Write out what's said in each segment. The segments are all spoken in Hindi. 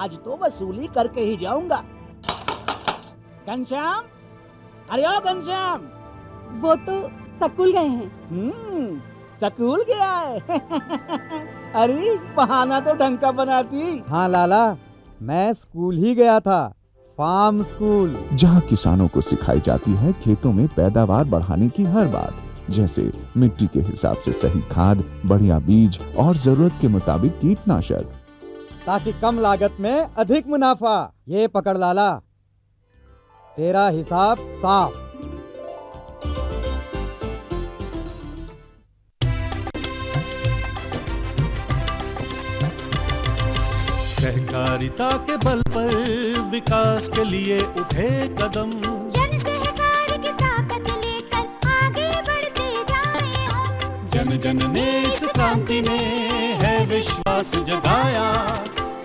आज तो वसूली करके ही जाऊंगा। घनश्याम, अरे ओ घनश्याम। वो तो स्कूल गए हैं। स्कूल गया है। अरे बहाना तो ढंग का बनाती। हाँ लाला, मैं स्कूल ही गया था, फार्म स्कूल, जहाँ किसानों को सिखाई जाती है खेतों में पैदावार बढ़ाने की हर बात, जैसे मिट्टी के हिसाब से सही खाद, बढ़िया बीज और जरूरत के मुताबिक कीटनाशक, ताकि कम लागत में अधिक मुनाफा। ये पकड़ लाला, तेरा हिसाब साफ। सहकारिता के बल पर विकास के लिए उठे कदम, जन सहकार की ताकत लेकर आगे बढ़ते जाएं हम। जन जन ने इस क्रांति में है विश्वास जगाया,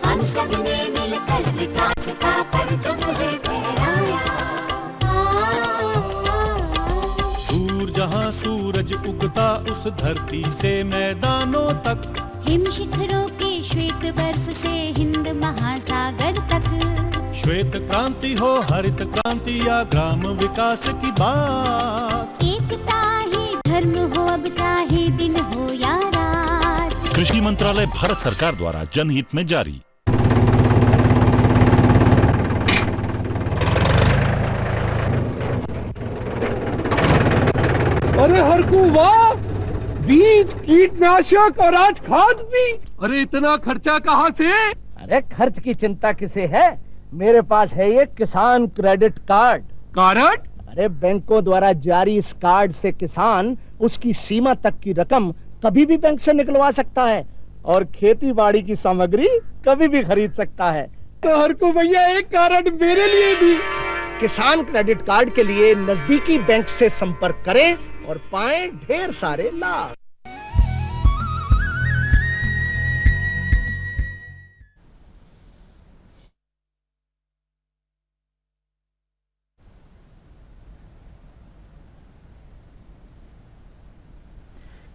हम सब ने मिलकर विकास का परचम है फहराया। दूर जहाँ सूरज उगता उस धरती से मैदानों तक, हिम शिखरों के श्वेत बर्फ से हिंद महासागर तक। श्वेत क्रांति हो हरित क्रांति या ग्राम विकास की बात, एकता ही धर्म हो अब चाहे दिन हो या रात। कृषि मंत्रालय भारत सरकार द्वारा जनहित में जारी। अरे हरकू वाह, बीज, कीटनाशक और आज खाद भी। अरे इतना खर्चा कहाँ से? अरे खर्च की चिंता किसे है, मेरे पास है ये किसान क्रेडिट कार्ड। कार्ड? अरे बैंकों द्वारा जारी इस कार्ड से किसान उसकी सीमा तक की रकम कभी भी बैंक से निकलवा सकता है और खेती बाड़ी की सामग्री कभी भी खरीद सकता है। तो हरकू भैया एक कार्ड मेरे लिए भी। किसान क्रेडिट कार्ड के लिए नजदीकी बैंक से संपर्क करें और पाएं ढेर सारे लाभ।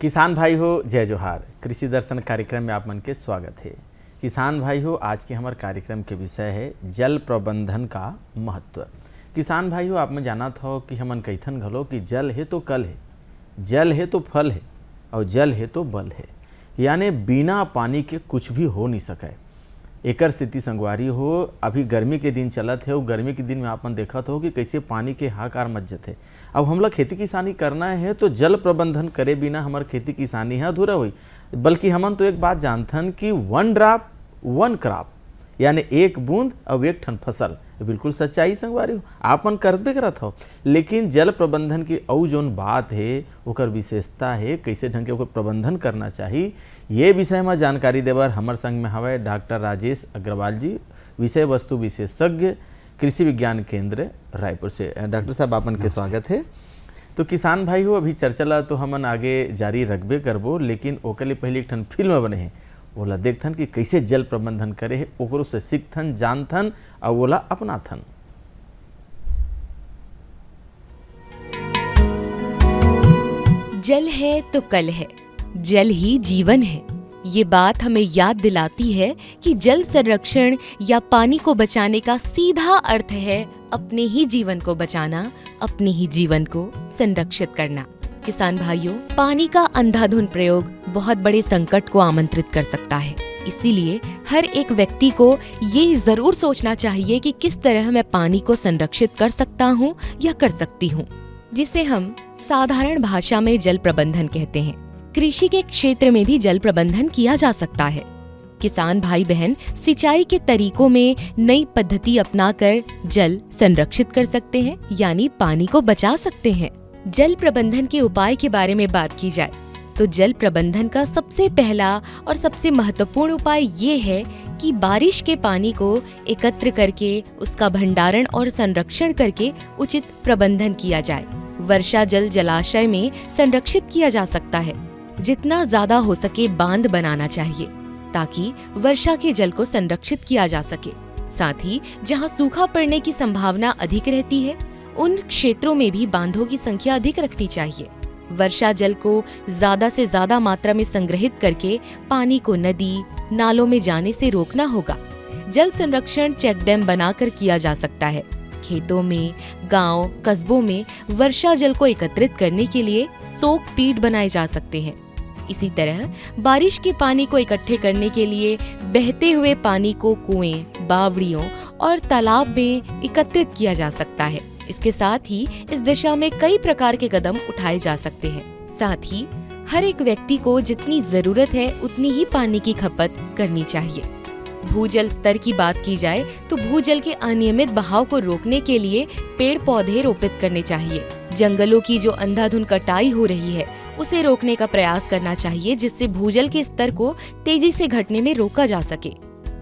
किसान भाई हो, जय जोहार। कृषि दर्शन कार्यक्रम में आप मन के स्वागत है। किसान भाई हो, आज के हमारे कार्यक्रम के विषय है जल प्रबंधन का महत्व। किसान भाई हो, आप में जाना था कि हमन कैथन घलो कि जल है तो कल है, जल है तो फल है और जल है तो बल है, यानी बिना पानी के कुछ भी हो नहीं सके। एकर स्थिति संगवारी हो, अभी गर्मी के दिन चलत है और गर्मी के दिन में आपन देखत हो कि कैसे पानी के हाहाकार मचत है। अब हमला खेती किसानी करना है तो जल प्रबंधन करे बिना हमार खेती किसानी है अधूरा हुई। बल्कि हमन तो एक बात जानथन कि 1 ड्रॉप 1 क्रॉप, यानी एक बूंद और एक ठन फसल। बिल्कुल सच्चाई संगवारी हो, आपन करबे करत हो, लेकिन जल प्रबंधन की औ जोन बात है ओकर विशेषता है, कैसे ढंग के ओकर प्रबंधन करना चाहिए, ये विषय में जानकारी देवर हमार संग में हवे डॉक्टर राजेश अग्रवाल जी, विषय वस्तु विशेषज्ञ, कृषि विज्ञान केंद्र रायपुर से। डॉक्टर साहब आपन के स्वागत है। तो किसान भाई हो, अभी चर्चा ला तो हमन आगे जारी रखबे करबो, लेकिन ओकर लिए पहले एक ठन फिल्म बने है, ओला देखथन कि कैसे जल प्रबंधन करे है, ओकरो से सीखथन, जानथन और ओला अपनाथन। जल है तो कल है, जल ही जीवन है। ये बात हमें याद दिलाती है कि जल संरक्षण या पानी को बचाने का सीधा अर्थ है अपने ही जीवन को बचाना, अपने ही जीवन को संरक्षित करना। किसान भाइयों, पानी का अंधाधुंध प्रयोग बहुत बड़े संकट को आमंत्रित कर सकता है। इसीलिए हर एक व्यक्ति को ये जरूर सोचना चाहिए कि किस तरह मैं पानी को संरक्षित कर सकता हूँ या कर सकती हूँ, जिसे हम साधारण भाषा में जल प्रबंधन कहते हैं। कृषि के क्षेत्र में भी जल प्रबंधन किया जा सकता है। किसान भाई बहन सिंचाई के तरीकों में नई पद्धति अपनाकर जल संरक्षित कर सकते हैं, यानी पानी को बचा सकते हैं। जल प्रबंधन के उपाय के बारे में बात की जाए तो जल प्रबंधन का सबसे पहला और सबसे महत्वपूर्ण उपाय ये है कि बारिश के पानी को एकत्र करके उसका भंडारण और संरक्षण करके उचित प्रबंधन किया जाए। वर्षा जल जलाशय में संरक्षित किया जा सकता है। जितना ज्यादा हो सके बांध बनाना चाहिए ताकि वर्षा के जल को संरक्षित किया जा सके। साथ ही जहाँ सूखा पड़ने की संभावना अधिक रहती है, उन क्षेत्रों में भी बांधों की संख्या अधिक रखनी चाहिए। वर्षा जल को ज्यादा से ज्यादा मात्रा में संग्रहित करके पानी को नदी, नालों में जाने से रोकना होगा। जल संरक्षण चेक डैम बनाकर किया जा सकता है। खेतों में, गांव, कस्बों में वर्षा जल को एकत्रित करने के लिए सोक पीट बनाए जा सकते हैं। इसी तरह बारिश के पानी को इकट्ठे करने के लिए बहते हुए पानी को कुएं, बावड़ियों और तालाब में एकत्रित किया जा सकता है। इसके साथ ही इस दिशा में कई प्रकार के कदम उठाए जा सकते हैं। साथ ही हर एक व्यक्ति को जितनी जरूरत है उतनी ही पानी की खपत करनी चाहिए। भूजल स्तर की बात की जाए तो भूजल के अनियमित बहाव को रोकने के लिए पेड़ पौधे रोपित करने चाहिए। जंगलों की जो अंधाधुंध कटाई हो रही है उसे रोकने का प्रयास करना चाहिए, जिससे भूजल के स्तर को तेजी से घटने में रोका जा सके।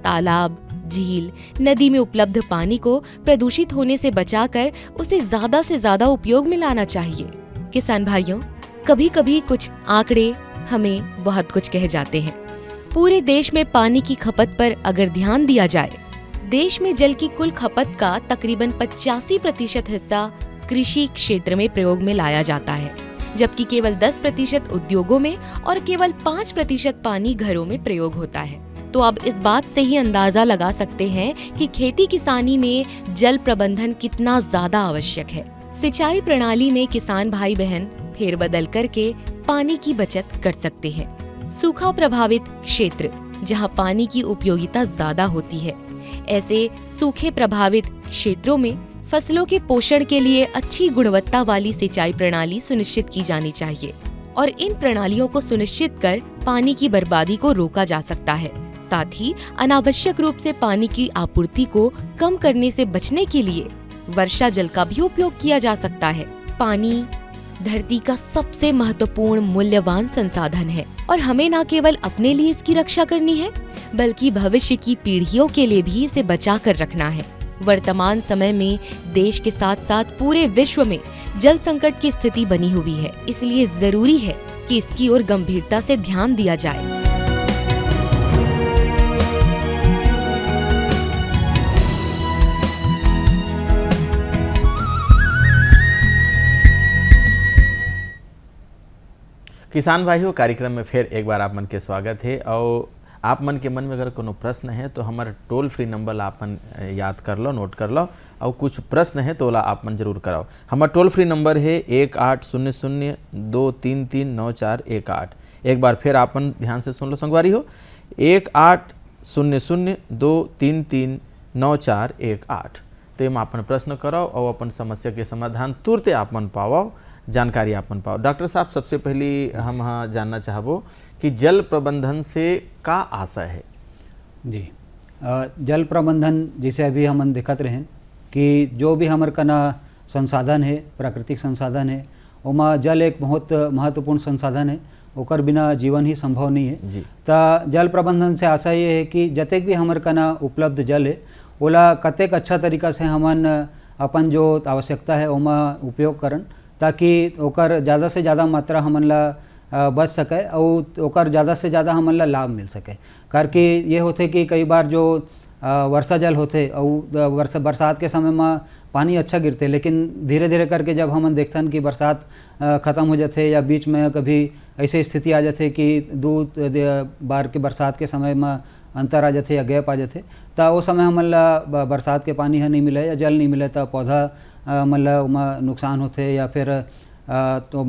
तालाब, झील, नदी में उपलब्ध पानी को प्रदूषित होने से बचाकर उसे ज्यादा से ज्यादा उपयोग में लाना चाहिए। किसान भाइयों, कभी कभी कुछ आंकड़े हमें बहुत कुछ कह जाते हैं। पूरे देश में पानी की खपत पर अगर ध्यान दिया जाए, देश में जल की कुल खपत का तकरीबन 85% हिस्सा कृषि क्षेत्र में प्रयोग में लाया जाता है, जबकि केवल 10% उद्योगों में और केवल 5% पानी घरों में प्रयोग होता है। तो अब इस बात से ही अंदाजा लगा सकते हैं कि खेती किसानी में जल प्रबंधन कितना ज्यादा आवश्यक है। सिंचाई प्रणाली में किसान भाई बहन फेरबदल करके पानी की बचत कर सकते हैं। सूखा प्रभावित क्षेत्र जहां पानी की उपयोगिता ज्यादा होती है, ऐसे सूखे प्रभावित क्षेत्रों में फसलों के पोषण के लिए अच्छी गुणवत्ता वाली सिंचाई प्रणाली सुनिश्चित की जानी चाहिए और इन प्रणालियों को सुनिश्चित कर पानी की बर्बादी को रोका जा सकता है। साथ ही अनावश्यक रूप से पानी की आपूर्ति को कम करने से बचने के लिए वर्षा जल का भी उपयोग किया जा सकता है। पानी धरती का सबसे महत्वपूर्ण मूल्यवान संसाधन है और हमें न केवल अपने लिए इसकी रक्षा करनी है, बल्कि भविष्य की पीढ़ियों के लिए भी इसे बचा कर रखना है। वर्तमान समय में देश के साथ साथ पूरे विश्व में जल संकट की स्थिति बनी हुई है, इसलिए जरूरी है कि इसकी ओर गंभीरता से ध्यान दिया जाए। किसान भाइयों, कार्यक्रम में फिर एक बार आप मन के स्वागत है। और आप मन के मन में अगर कोनो प्रश्न है तो हमारा टोल फ्री नंबर आप मन याद कर लो, नोट कर लो, और कुछ प्रश्न है तो आप मन जरूर कराओ। हमारा टोल फ्री नंबर है 1800-233-9418। एक बार फिर आप मन ध्यान से सुन लो संगवारी हो, 1800-233-9418। तो हम अपन प्रश्न कराओ और अपन समस्या के समाधान तुरंत आप मन पाओ, जानकारी आप मन पाओ। डॉक्टर साहब, सबसे पहले हम जानना चाहबो कि जल प्रबंधन से का आशा है? जी, जल प्रबंधन जैसे अभी हम दिखत रहे कि जो भी हमारे कना संसाधन है, प्राकृतिक संसाधन है, उमा जल एक बहुत महत्वपूर्ण संसाधन है, ओकर बिना जीवन ही संभव नहीं है जी। तो जल प्रबंधन से आशा ये है कि जतेक भी हमारे कना उपलब्ध जल है ओला कतेक अच्छा तरीका से हमन अपन जो आवश्यकता है ओमा उपयोग करन, ताकि ओकर ज़्यादा से ज़्यादा मात्रा हमन ला बच सके और ओकर ज़्यादा से ज़्यादा हमन ला लाभ मिल सके। करके ये होते कि कई बार जो वर्षा जल होते और बरसात के समय में पानी अच्छा गिरते, लेकिन धीरे धीरे करके जब हमन देखथन कि बरसात ख़त्म हो जाते या बीच में कभी ऐसी स्थिति आ जाते कि 2 बार के बरसात के समय में अंतर आ जाते या गैप आ जाते, तो वो समय हमन ला बरसात के पानी नहीं मिले या जल नहीं मिले तो पौधा मतलब नुकसान होते या फिर तो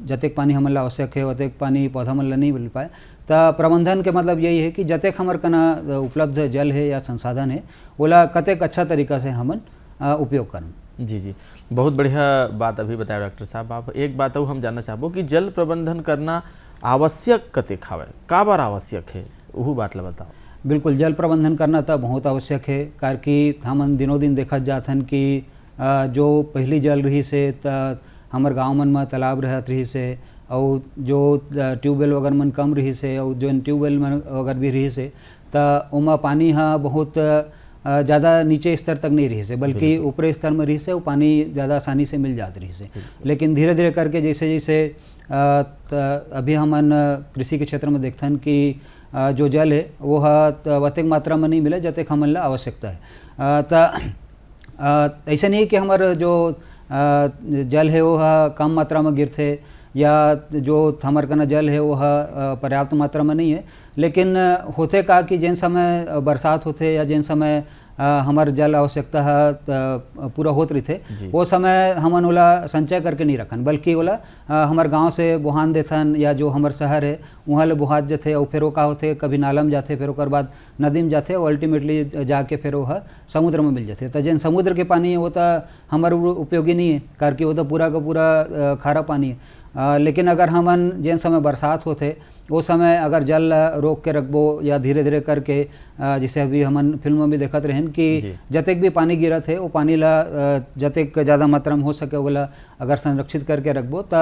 जतेक पानी हमन ला आवश्यक है ओतेक पानी पौधा मन ला नहीं मिल पाए। तो प्रबंधन के मतलब यही है कि जतेक हमार कना उपलब्ध जल है या संसाधन है ओला कतेक अच्छा तरीका से हमन उपयोग करन। जी जी, बहुत बढ़िया बात अभी बताया डॉक्टर साहब। आप एक बात और हम जानना चाहबो कि जल प्रबंधन करना आवश्यक कतेक हवे, का बार आवश्यक है, वह बात ला बताओ। बिल्कुल, जल प्रबंधन करना तो बहुत आवश्यक है, कार कि हमन दिनों दिन देखा जाथन कि जो पहली जल रही से हमारे गाँव मन में तालाब रहत रही से, और जो ट्यूबवेल वगैरह मन कम रही से, और जो ट्यूबवेल मन वगैरह भी रही से, तो उमा पानी हाँ बहुत ज़्यादा नीचे स्तर तक नहीं रही से, बल्कि ऊपरी स्तर में रही से वो पानी ज़्यादा आसानी से मिल जाती रही से। लेकिन धीरे धीरे करके जैसे जैसे अभी हमन कृषि के क्षेत्र में देखथन कि जो जल है वो अत्यधिक मात्रा में नहीं मिले जतेक हमन ला आवश्यकता है। तो ऐसा नहीं कि हमारा जो जल है वो कम मात्रा में गिरते या जो हमारे कना जल है वह पर्याप्त मात्रा में नहीं है। लेकिन होते का कि जिन समय बरसात होते या जिन समय हमार जल आवश्यकता है पूरा होत रही थे वो समय हमन ओला संचय करके नहीं रखन, बल्कि ओला हमार गांव से बुहान देथन या जो हमार शहर है वहाँ ले बुहात जाते और फिर वो का होते कभी नाला में जाते, फिर ओकर बाद नदी में जाते और अल्टीमेटली जाके फिर वह समुद्र में मिल जाते। तो जिन समुद्र के पानी है वो तो हमारे उपयोगी नहीं है, कार कि वो तो पूरा का पूरा खारा पानी है। लेकिन अगर हमन जिन समय बरसात होते उस समय अगर जल रोक के रखबो या धीरे धीरे करके जैसे अभी हमन फिल्म में देखते रहन कि जतेक भी पानी गिरत है वो पानी ला जतेक ज़्यादा मात्रा में हो सके वाला अगर संरक्षित करके रखबो तो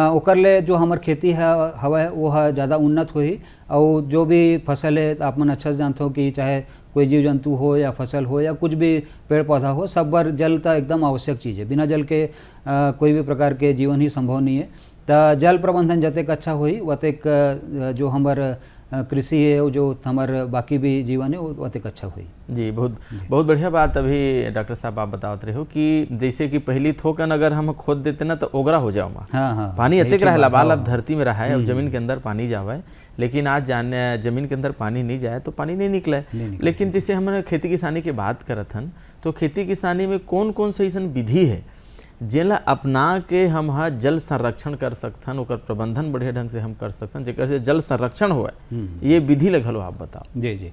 ओकर ले जो हमार खेती है हवा है वो ज़्यादा उन्नत होही। और जो भी फसल है आप मन अच्छा से जानते हो कि चाहे कोई जीव जंतु हो या फसल हो या कुछ भी पेड़ पौधा हो, सब बार जल तो एकदम आवश्यक चीज़ है। बिना जल के कोई भी प्रकार के जीवन ही संभव नहीं है। तो जल प्रबंधन जतेक अच्छा होई वतेक जो हमार कृषि है वो जो हमार बाकी भी जीवन है वो अतिक अच्छा हुई। जी बहुत बहुत बढ़िया बात अभी डॉक्टर साहब आप बताते रहे हो कि जैसे कि पहली थोकन अगर हम खोद देते ना तो ओगरा हो जाओ माँ। हाँ, पानी अतिक रहा बाल अब धरती में रहा है अब जमीन के अंदर पानी जावा है, लेकिन आज जाने जमीन के अंदर पानी नहीं जाए तो पानी नहीं निकला है। लेकिन जैसे हम खेती किसानी की बात करत हन तो खेती किसानी में कौन कौन सी ऐसा विधि है जेला अपना के हम जल संरक्षण कर सकथन, ओकर प्रबंधन बढ़िया ढंग से हम कर सकथन जेकर से जल संरक्षण होए, ये विधि लगल हो आप बताओ। जी जी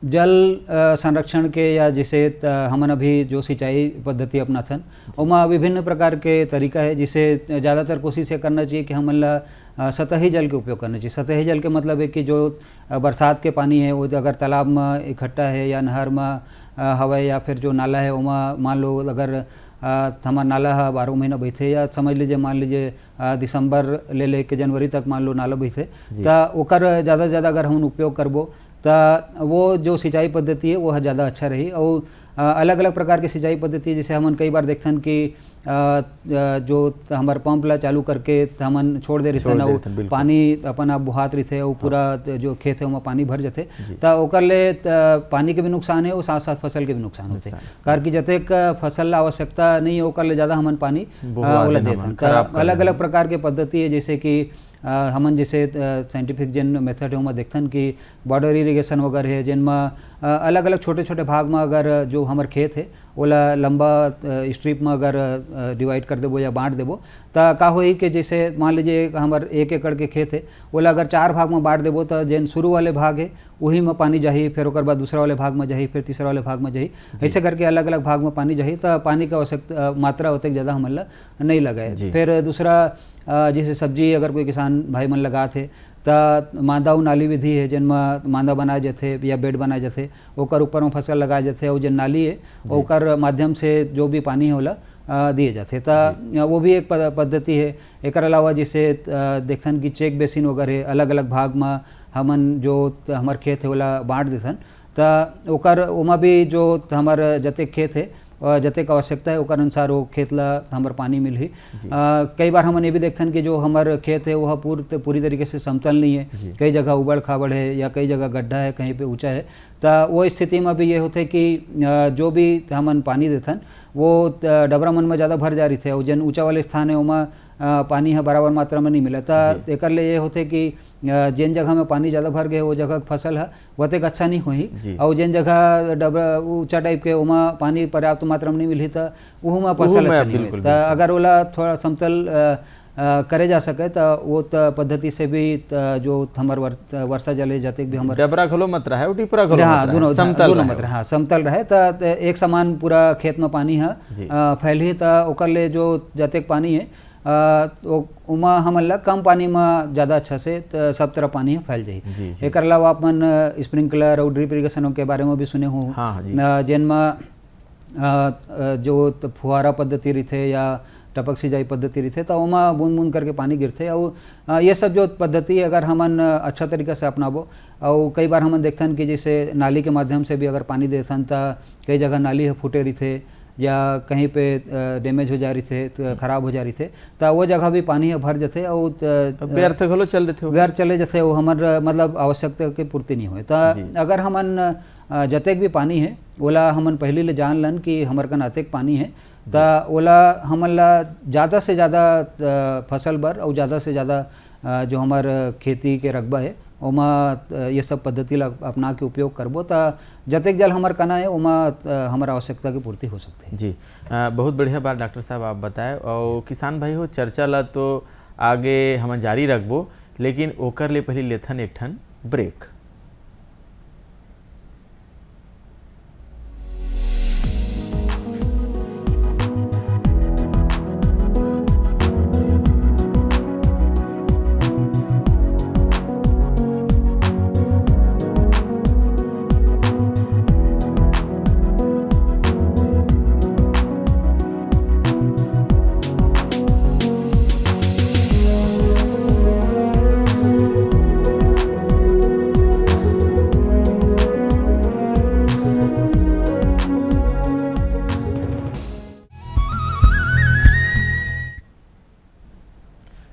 जल संरक्षण के या जैसे हमन अभी जो सिंचाई पद्धति अपनाथन उमा विभिन्न प्रकार के तरीका है, जिसे ज़्यादातर कोशिश ये करना चाहिए कि हमन ला सतही जल के उपयोग करना चाहिए। सतही जल के मतलब है कि जो बरसात के पानी है वो अगर तालाब में इकट्ठा है या नहर में हवा या फिर जो नाला है उमा मान लो अगर हमारा नाला है 12 महीना बहते या समझ लीजिए मान लीजिए दिसंबर ले लेके जनवरी तक मान लो नाला बहते तो ओकर ज़्यादा से ज़्यादा अगर हम उपयोग करबो तो वो जो सिंचाई पद्धति है वो ज़्यादा अच्छा रही। और अलग अलग प्रकार की सिंचाई पद्धति जैसे हमन कई बार देखथन कि जो हमारे पंप ला चालू करके हमन छोड़ दे रही ना पानी अपन आप बुहात रही थे और पूरा जो खेत है वहाँ पानी भर जाते तो ओकर ले पानी के भी नुकसान है और साथ साथ फसल के भी नुकसान होते कार की जतेक फसल ला आवश्यकता नहीं है ओकर ले ज़्यादा हमन पानी ओला देथन। अलग अलग प्रकार के पद्धति है जैसे कि हमन जैसे साइंटिफिक जिन मेथड है वहाँ देखथन कि बॉर्डर इरिगेशन वगैरह है जिनमें अलग अलग छोटे छोटे भाग में अगर जो हमारे खेत है ओला लंबा स्ट्रिप में अगर डिवाइड कर देबो या बांट देबो तो का होई कि जैसे मान लीजिए हमारे 1 एकड़ के खेत है ओला अगर 4 भाग में बांट देबो तो जिन शुरू वाले भाग है वही में पानी जाही, फिर ओकर बाद दूसरा वाले भाग में जाही, फिर तीसरा वाले भाग में जाही, ऐसे करके अलग अलग भाग में पानी जाही तो पानी का आवश्यकता मात्रा होते ज़्यादा हमन नहीं लगाए। फिर दूसरा जैसे सब्जी अगर कोई किसान भाई मन लगा थे तो मांदा नाली विधि है जिनमें मांदा बनाए जाते या बेड बनाए जाते ओकर ऊपर में फसल लगाए जाते और जिन नाली है ओकर माध्यम से जो भी पानी है ओला दिए जाते तो वो भी एक पद्धति है। एक अलावा जैसे देखथन कि चेक बेसिन वगैरह अलग अलग भाग में हमन जो हमार खेत है ओला बांट देथन तो ओकर उमा भी जो हमार जतेक खेत है जतेक आवश्यकता है ओकर अनुसार वो खेत ला हमार पानी मिल ही। कई बार हमन ये भी देखथन कि जो हमार खेत है वह पूरी तरीके से समतल नहीं है, कई जगह उबड़ खाबड़ है या कई जगह गड्ढा है, कहीं पे ऊंचा है तो वो स्थिति में भी ये होते कि जो भी हमन पानी देथन वो डबरा मन में ज़्यादा भर जा रही थे और जन ऊँचा वाले स्थान है वहाँ पानी है बराबर मात्रा में नहीं मिला तो एक ले ये होते कि जिन जगह में पानी ज़्यादा भर गए वो जगह फसल है वह तक अच्छा नहीं हुई और जिन जगह डबरा ऊँचा टाइप के वहाँ पानी पर्याप्त मात्रा में नहीं मिली तो वह में फसल अच्छा नहीं हुई। तो अगर ओला थोड़ा समतल करे जा सके तो वो पद्धति से भी जो हमार वर्षा जल जाते भी हमारे डबरा घलो मत रहा है टिपरा घलो हाँ दोनों मत रहा समतल रहे तो एक समान पूरा खेत में पानी है फैल ही तो ओकर ले जो जतेक पानी है उमा हमन कम पानी में ज़्यादा अच्छा से सब तरफ पानी फैल जाए। एक अलावा अपन स्प्रिंकलर और ड्रिप इरिगेशन के बारे में भी सुने हो जिनमें जो फुहारा पद्धति रही थे या टपक सिंचाई पद्धति रही थे तो उमा बूंद बूंद करके पानी गिरते और ये सब जो पद्धति अगर हमन अच्छा तरीका से अपनाबो और कई बार हमन देखथन कि जैसे नाली के माध्यम से भी अगर पानी देथन तो कई जगह नाली है फूटे रही थे या कहीं पे डैमेज हो जा रही थे तो खराब हो जा रही थे तो वो जगह भी पानी है भर जाते और व्यर्थ घलो चल देते व्यर्थ चले जाते वो हमार मतलब आवश्यकता की पूर्ति नहीं हुई। तो अगर हमन जतेक भी पानी है ओला हमन पहले ले जान लन कि हमार कन अतेक पानी है ता ओला हमन ला ज़्यादा से ज़्यादा फसल बर और ज़्यादा से ज़्यादा जो हमार खेती के रकबा है ओमा ये सब पद्धति ला अपना के उपयोग करबो ता जतेक जल हमार कना है ओमा हमारा आवश्यकता की पूर्ति हो सकती है। जी बहुत बढ़िया बात डॉक्टर साहब आप बताए। और किसान भाई हो चर्चा ला तो आगे हम जारी रखबो, लेकिन ओकर ले पहले लेथन एक ठन ब्रेक।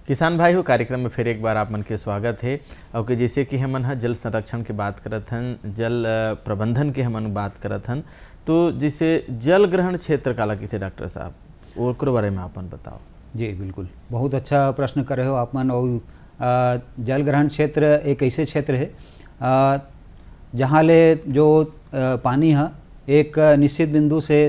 किसान भाई हो कार्यक्रम में फिर एक बार आप मन के स्वागत है। और कि जैसे कि हमन हा जल संरक्षण की बात करत हन, जल प्रबंधन के हमन बात करत हन, तो जैसे जल ग्रहण क्षेत्र काला कहते डॉक्टर साहब, ओकर बारे में आपन बताओ। जी बिल्कुल, बहुत अच्छा प्रश्न कर रहे हो आप मन। और जल ग्रहण क्षेत्र एक ऐसे क्षेत्र है जहाँ ले जो पानी है एक निश्चित बिंदु से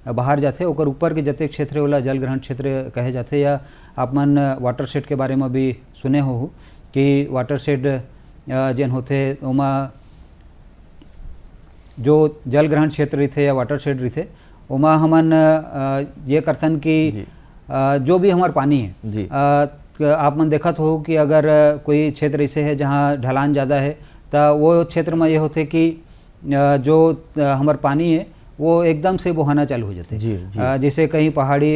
बाहर जाते, ओकर ऊपर के जते क्षेत्र होला जल ग्रहण क्षेत्र कहे जाते। या आप मन वाटर शेड के बारे में भी सुने हो कि वाटर शेड जेन होते ओमा जो जल ग्रहण क्षेत्र रही थे या वाटर शेड रही थे ओमा हमन ये करथन कि जो भी हमार पानी है जी आप मन देखत हो कि अगर कोई क्षेत्र ऐसे है जहाँ ढलान ज़्यादा है तो वो क्षेत्र में ये होते कि जो हमार पानी है वो एकदम से बहाना चालू हो जाते। जी, जी। जैसे कहीं पहाड़ी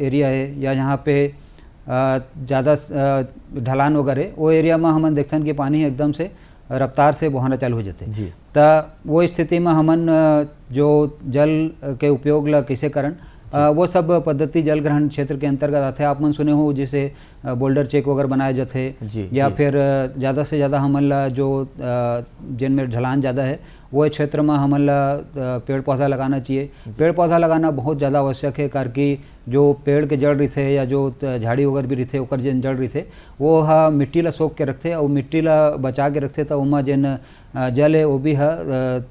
एरिया है या जहाँ पे ज़्यादा ढलान वगैरह वो एरिया में हमन देखते कि पानी एकदम से रफ्तार से बहाना चालू हो जाते। जी तो वो स्थिति में हमन जो जल के उपयोग ला कैसे करन वो सब पद्धति जल ग्रहण क्षेत्र के अंतर्गत आते। आप मन सुने हो जैसे बोल्डर चेक वगैरह बनाए जाते या फिर ज़्यादा से ज़्यादा हमन ला जो जिनमें ढलान ज़्यादा है वो क्षेत्र में हमन ला पेड़ पौधा लगाना चाहिए। पेड़ पौधा लगाना बहुत ज़्यादा आवश्यक है, कार कि जो पेड़ के जड़ रही थे या जो झाड़ी वगैरह भी रही थे ओकर जिन जड़ रही थे वो हा मिट्टी ला सोख के रखते और मिट्टी ला बचा के रखते, तो उमा जिन जल है वो भी है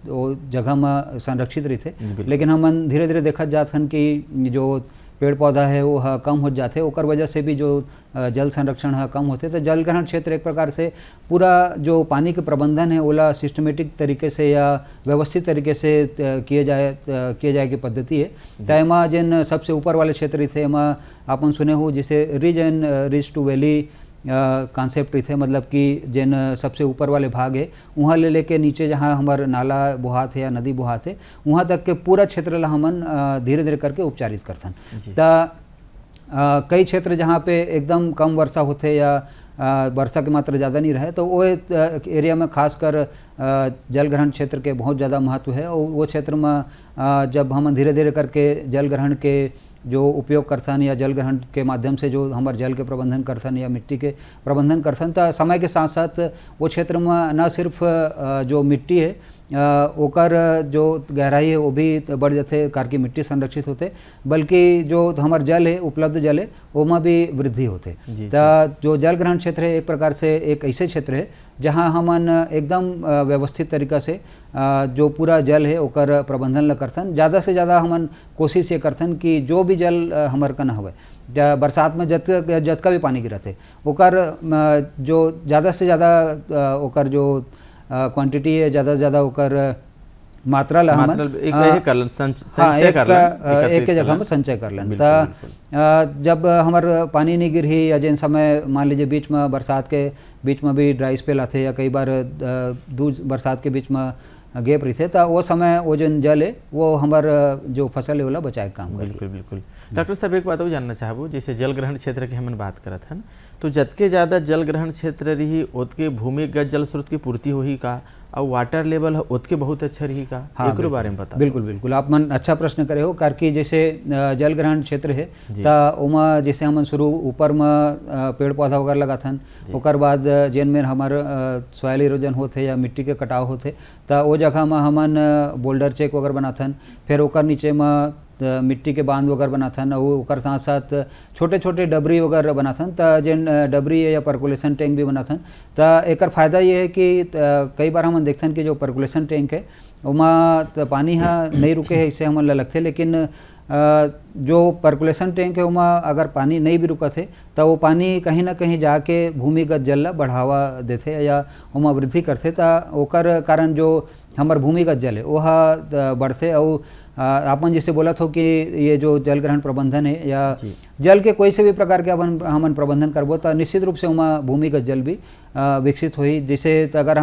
वो जगह में संरक्षित रही थे। लेकिन हमन धीरे धीरे देखा जात हन कि जो पेड़ पौधा है वो कम हो जाते, ओकर वजह से भी जो जल संरक्षण है कम होते। तो जल ग्रहण क्षेत्र एक प्रकार से पूरा जो पानी के प्रबंधन है ओला सिस्टमेटिक तरीके से या व्यवस्थित तरीके से किए जाए की पद्धति है। चाहे माँ जिन सबसे ऊपर वाले क्षेत्र थे माँ आपन सुने हो जैसे ridge and ridge to valley concept थे, मतलब कि जिन सबसे ऊपर वाले भाग है वहाँ ले लेके नीचे जहाँ हमारे नाला बुहात है या नदी बुहात है वहाँ तक के पूरा क्षेत्र ला हमन धीरे धीरे करके उपचारित करथन। तो कई क्षेत्र जहाँ पे एकदम कम वर्षा होते या वर्षा की मात्रा ज़्यादा नहीं रहे तो वो एरिया में खासकर जल ग्रहण क्षेत्र के बहुत ज़्यादा महत्व है। और वो क्षेत्र में जब हम धीरे धीरे करके जल ग्रहण के जो उपयोग करथन या जल ग्रहण के माध्यम से जो हमारे जल के प्रबंधन करथन या मिट्टी के प्रबंधन करथन, तो समय के साथ साथ वो क्षेत्र में न सिर्फ जो मिट्टी है ओकर जो गहराई है वो भी बढ़ जाते, कार की मिट्टी संरक्षित होते, बल्कि जो हमार जल है उपलब्ध जल है ओमा भी वृद्धि होते। तो जो जल ग्रहण क्षेत्र है एक प्रकार से एक ऐसे क्षेत्र है जहाँ हमन एकदम व्यवस्थित तरीका से जो पूरा जल है ओकर प्रबंधन ला करथन। ज़्यादा से ज़्यादा हमन कोशिश ये करथन कि जो भी जल हमार कन हवे बरसात में जतका भी पानी गिरत है ओकर जो ज़्यादा से ज़्यादा ओकर जो क्वांटिटी है ज़्यादा से ज़्यादा ओकर मात्रा ला हमन एक जगह में संचय कर लें। तो जब हमार पानी नहीं गिरही या जिन समय मान लीजिए बीच में बरसात के बीच में भी ड्राई स्पेल आते या कई बार बरसात के बीच में गैप रही थे, तो वो समय वो जो जल है वो हमार जो फसल है वो बचाए काम। बिल्कुल बिल्कुल। डॉक्टर साहब एक बात और जानना चाहबो, जैसे जल ग्रहण क्षेत्र की हमन बात करत हन तो जतके ज़्यादा जल ग्रहण क्षेत्र रही ओतके भूमिगत जल स्रोत की पूर्ति होही का और वाटर लेवल ओतके बहुत अच्छा रही का? हाँ, एक बारे में बता। बिल्कुल बिल्कुल, आप मन अच्छा प्रश्न करे हो, कार की जैसे जल ग्रहण क्षेत्र है तो उमा जैसे हमन शुरू ऊपर में पेड़ पौधा वगैरह लगाथन, ओकर बाद जेन में हमार सॉइल इरोजन होते या मिट्टी के कटाव होते तो वो जगह में हमन बोल्डर चेक वगैरह बनाथन, फिर ओकर नीचे में मिट्टी के बांध वगैरह बनाथन और ओकर साथ साथ छोटे छोटे डबरी वगैरह बनाथन त जेन डबरी है या पर्कुलेशन टैंक भी बनाथन त एकर फायदा ये है कि कई बार हम देखथन कि जो पर्कुलेशन टैंक है ओमा पानी हा नहीं रुके है इससे हमन ला लगथे, लेकिन जो पर्कुलेशन टैंक है उमा अगर पानी नहीं भी रुकत है तो वो पानी कहीं ना कहीं जाके भूमिगत जल ला बढ़ावा देथे या उमा वृद्धि करथे त ओकर कारण जो हमर भूमिगत जल है वह बढ़थे। और आपन जैसे बोला था कि ये जो जल ग्रहण प्रबंधन है या जल के कोई से भी प्रकार के हमन प्रबंधन करबो तो निश्चित रूप से उमा भूमिगत जल भी विकसित होई। जैसे अगर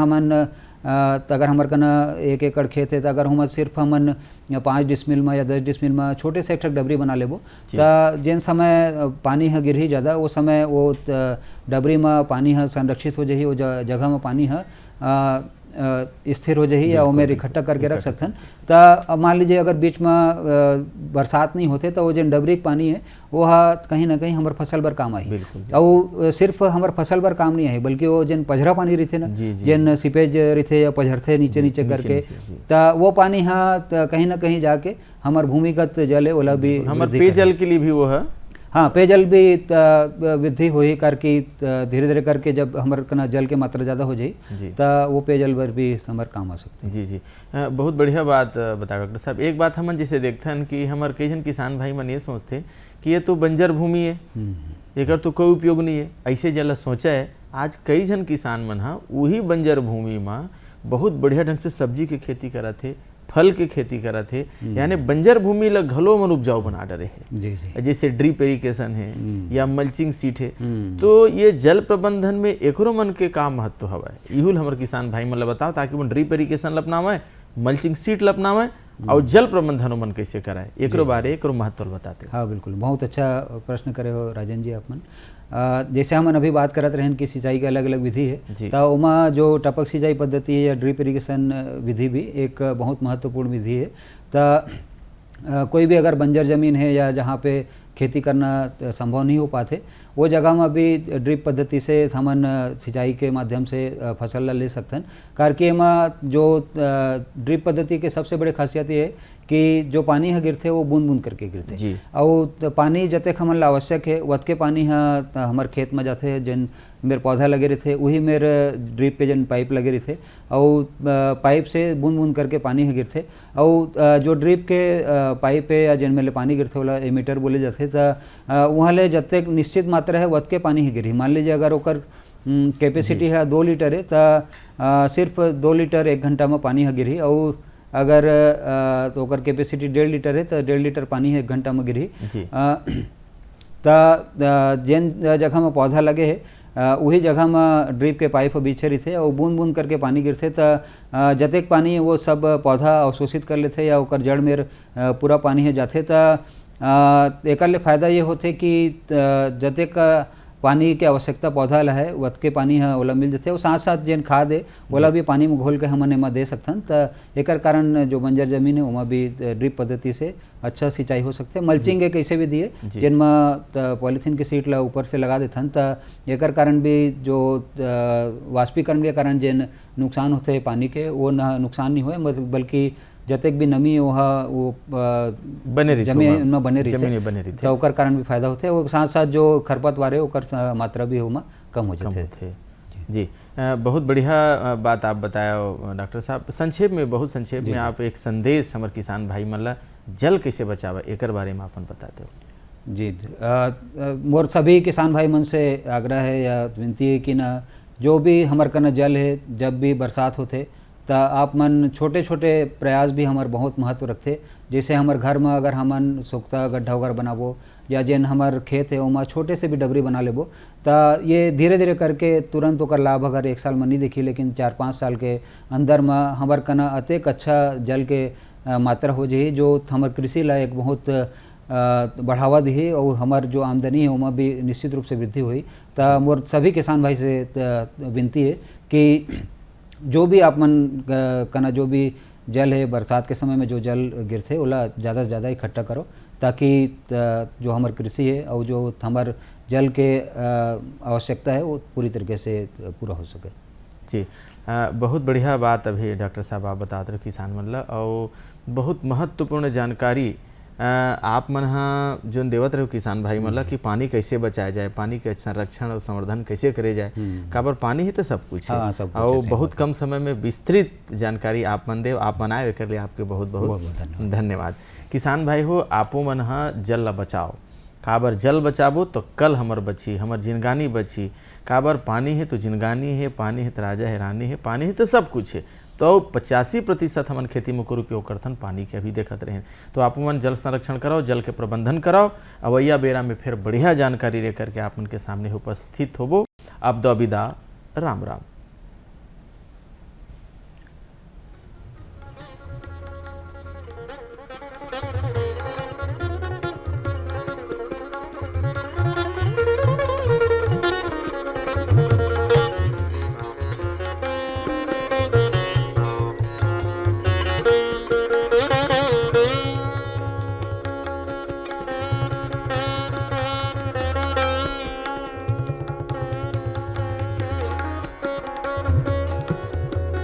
हमर कना 1 एकड़ खेत है तो अगर हम सिर्फ हमन 5 डिसमिल में या 10 डिसमिल में छोटे से एक डबरी बना लेबो तो जेन समय पानी ह गिरही ज़्यादा वो समय वो डबरी में पानी ह संरक्षित हो जाही, वो जगह में पानी ह स्थिर हो जाही या ओमें इकट्ठा करके रख सकथन। तो मान लीजिए अगर बीच में बरसात नहीं होते तो वो जेन डबरी के पानी है वो कहीं ना कहीं हमार फसल बर काम आई। और सिर्फ हमार फसल बर काम नहीं आई बल्कि वो जेन पझरा पानी रहते ना जेन सीपेज रहते या पझरते नीचे नीचे करके तो वो पानी कहीं ना कहीं जाके हमार भूमिगत जल है ओला भी हमार पेयजल के लिए भी वो है। हाँ, पेयजल भी वृद्धि हुई करके धीरे धीरे करके जब हमारे कना जल के मात्रा ज़्यादा हो जाए तो वो पेयजल पर भी हमारे काम आ सकते हैं। जी बहुत बढ़िया बात बता डॉक्टर साहब। एक बात हमन जैसे देखते हैं कि हमारे कई जन किसान भाई मन ये सोचते कि ये तो बंजर भूमि है, एक तो कोई उपयोग नहीं है, ऐसे जला सोचा है। आज कई जन किसान मन वही बंजर भूमि में बहुत बढ़िया ढंग से सब्जी के खेती करत थे, फल के खेती करत है, यानी बंजर भूमि ला घलो मन उपजाऊ बना डरे है। जैसे ड्रिप इरिगेशन है या मल्चिंग सीट है, तो ये जल प्रबंधन में एकरो मन के का महत्व हवा है इहुल हमर किसान भाई मन ला बताओ ताकि वो ड्रिप इरिगेशन ला अपनावे, मल्चिंग सीट ला अपनावे और जल प्रबंधन मन कैसे कराए एकरो बारे एकरो महत्व बताते। हाँ बिल्कुल, बहुत अच्छा प्रश्न करे हो राजन जी आपमन। जैसे हम अभी बात करत रहें कि सिंचाई के अलग अलग विधि है तो उमा जो टपक सिंचाई पद्धति है या ड्रिप इरिगेशन विधि भी एक बहुत महत्वपूर्ण विधि है। तो कोई भी अगर बंजर ज़मीन है या जहाँ पे खेती करना संभव नहीं हो पाते वो जगह में भी ड्रिप पद्धति से हमन सिंचाई के माध्यम से फसल ला ले सकथन। करके में जो ड्रिप पद्धति के सबसे बड़े खासियत ये है कि जो पानी है गिरते वो बूंद बूंद करके गिरते और पानी जतेक हमन ला आवश्यक है वतके पानी हमार खेत में जाते हैं। जन मेरे पौधा लगे रहते वही मेरे ड्रिप पे जन पाइप लगे रहते और पाइप से बूंद बूंद करके पानी है गिरते और जो ड्रिप के पाइप है या जिन मेले पानी गिरते वाला एमीटर बोले जाते तो वहाँ ले जतेक निश्चित मात्रा है वतके पानी ही गिरी। मान लीजिए अगर ओकर कैपेसिटी है 2 लीटर है तो सिर्फ 2 लीटर 1 घंटा में पानी है गिरी और अगर तो ओकर कैपेसिटी 1.5 लीटर है तो 1.5 लीटर पानी है 1 घंटा में गिरी। तो जिन जगह में पौधा लगे है वही जगह में ड्रिप के पाइप बीछे रही थे और बूंद बूंद करके पानी गिरते तो जतेक पानी वो सब पौधा अवशोषित कर लेते या ओकर जड़ में पूरा पानी है जाते तो एक फायदा ये होते कि जतेक पानी के आवश्यकता पौधा ला है वतके पानी है ओला मिल जाते और साथ साथ जेन खाद है ओला भी पानी में घोल के हमन एमा दे सकथन। तो एकर कारण जो बंजर जमीन है वहाँ भी ड्रिप पद्धति से अच्छा सिंचाई हो सकते। मल्चिंग एक ऐसे विधि है जिन में पॉलीथीन की सीट ला ऊपर से लगा देथन तो एकर कारण भी जो वाष्पीकरण के कारण जेन नुकसान होते हैं पानी के वो नुकसान नहीं हुए बल्कि जतेक भी नमी वो बने रही जमीन में बने रही तो ओकर कारण भी फायदा होते और साथ साथ जो खरपतवार है ओकर मात्रा भी होमा कम हो जाते थे। जी बहुत बढ़िया बात आप बताया डॉक्टर साहब। संक्षेप में बहुत संक्षेप में आप एक संदेश हमारे किसान भाई मन ला जल कैसे बचावा एकर बारे में अपन बताते हो। जी मोर सभी किसान भाई मन से आग्रह है या विनती है कि ना जो भी हमारे कना जल है जब भी बरसात होते तो आप मन छोटे छोटे प्रयास भी हमार बहुत महत्व रखते। जैसे हमार घर में अगर हमन सोख्ता गड्ढा वगैरह बनाबो या जेन हमार खेत है वहाँ छोटे से भी डबरी बना लेबो तो ये धीरे धीरे करके तुरंत ओकर लाभ अगर 1 साल में नहीं देखी लेकिन 4-5 साल के अंदर में हमार कना अतेक अच्छा जल के मात्रा हो जाए जो हमार कृषि ला एक बहुत बढ़ावा दी और हमार जो आमदनी है वहाँ भी निश्चित रूप से वृद्धि हुई। तो मोर सभी किसान भाई से विनती है कि जो भी आप मन कना जो भी जल है बरसात के समय में जो जल गिरते ओला ज़्यादा से ज़्यादा इकट्ठा करो ताकि जो हमार कृषि है और जो हमार जल के आवश्यकता है वो पूरी तरीके से पूरा हो सके। जी बहुत बढ़िया बात अभी डॉक्टर साहब आप बताते रहे किसान मन ला और बहुत महत्वपूर्ण जानकारी आप मन हा जो देवत रहे हो किसान भाई मतलब कि पानी कैसे बचाया जाए, पानी के संरक्षण और संवर्धन कैसे करे जाए, काबर पानी ही तो सब कुछ है। हाँ, सब कुछ और है, बहुत कम समय में विस्तृत जानकारी आप मन देव, आप बनाए कर लिए आपके बहुत बहुत धन्यवाद। किसान भाई हो, आपो मन हा जल ला बचाओ, काबर जल बचाबो तो कल हमर बची, हमर जिनगानी बची। काबर पानी है तो जिनगानी है, पानी है तो राजा है रानी है, पानी है तो सब कुछ है। तो 85% हमन खेती में को उपयोग करथन पानी के, अभी देखत रहें। तो आप मन जल संरक्षण कराओ, जल के प्रबंधन कराओ। अवैया बेरा में फिर बढ़िया जानकारी लेकर के आप उनके सामने उपस्थित होबो। अब दो विदा, राम राम।